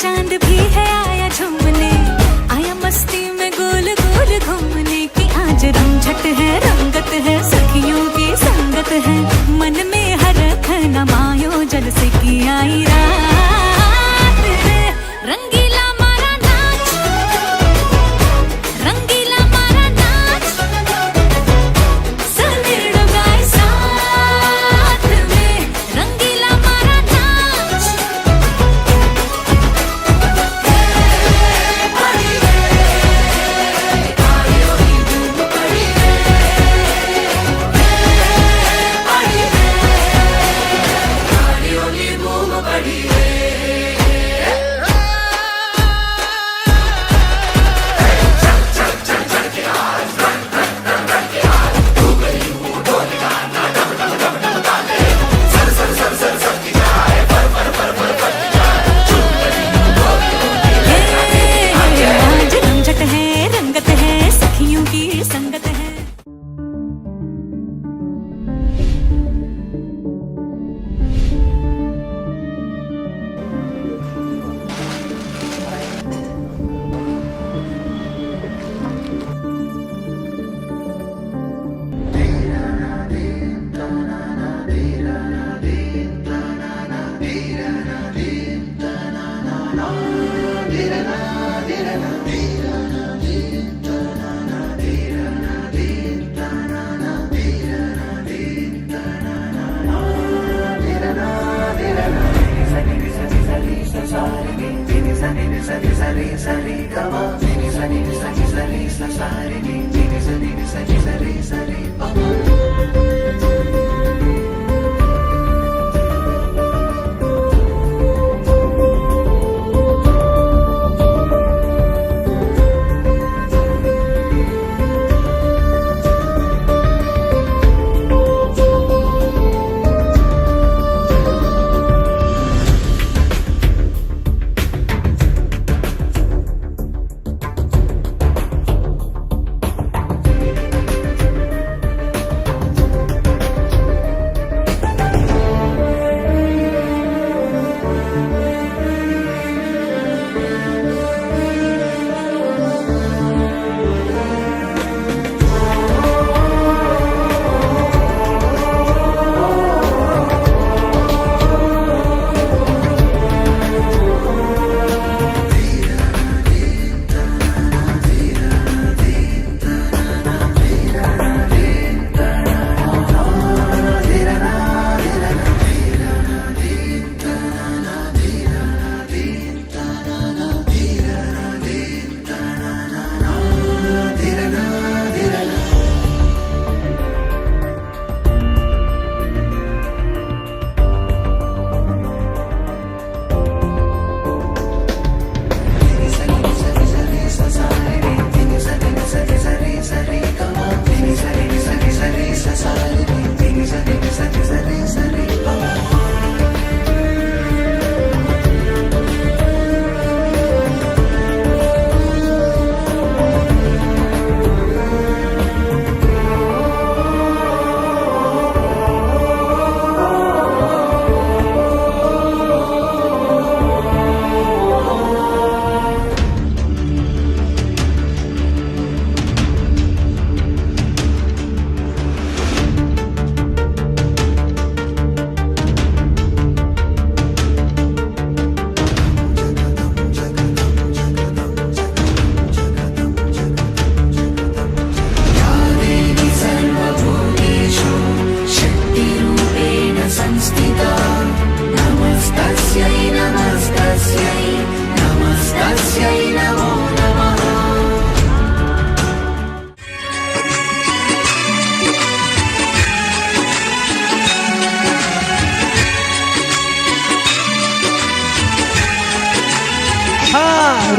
चांद भी है आया झूमने, आया मस्ती में गोल गोल घूमने की। आज रमझट है, रंगत है, सखियों की संगत है, मन में हरख न मायो जल से की आई रात रे। रंगीला मारा नाच, रंगीला मारा नाच, सनेड़ो गाए साथ में, रंगीला मारा नाच।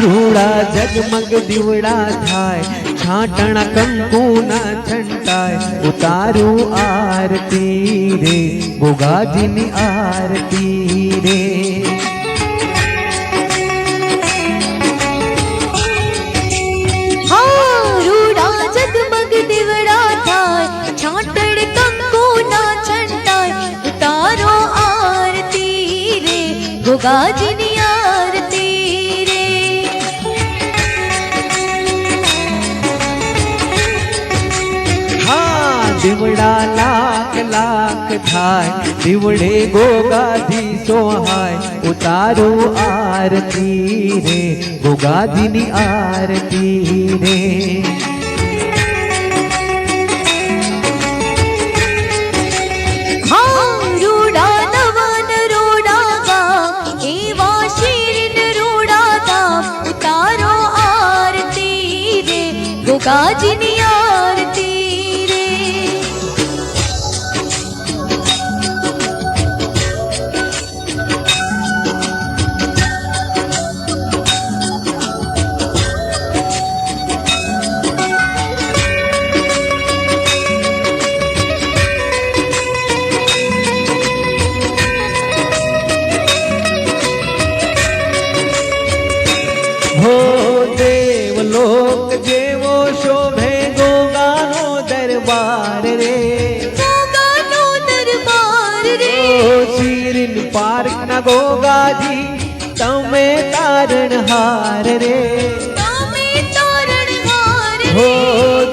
રૂડા જગમગ દીવડા થાય, છાટણા કંકુના છંટાય, ઉતારું આરતી રે ગોગાજીની આરતી રે। રૂડા જગમગ દીવડા થાય, છાટણ કંકુના છંટાય, ઉતારો આરતી રે ગોગાજીની આરતી। દીવડા લાખ લાખ થાય દીવડે ગોગાજી સોહાય ઉતારું આરતી રે ગોગાજીની આરતી રે ગોગાજીની આરતી રે હો દેવલોક જેવો શોભે ગોગાનો દરબાર રે ગોગાનો દરબાર રે શિરીન પાર્કના ગોગાજી તમે તારણહાર રે તમે તારણહાર હો રે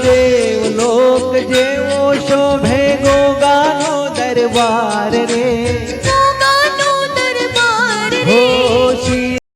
દેવલોક જેવો શોભે ગોગાનો દરબાર રે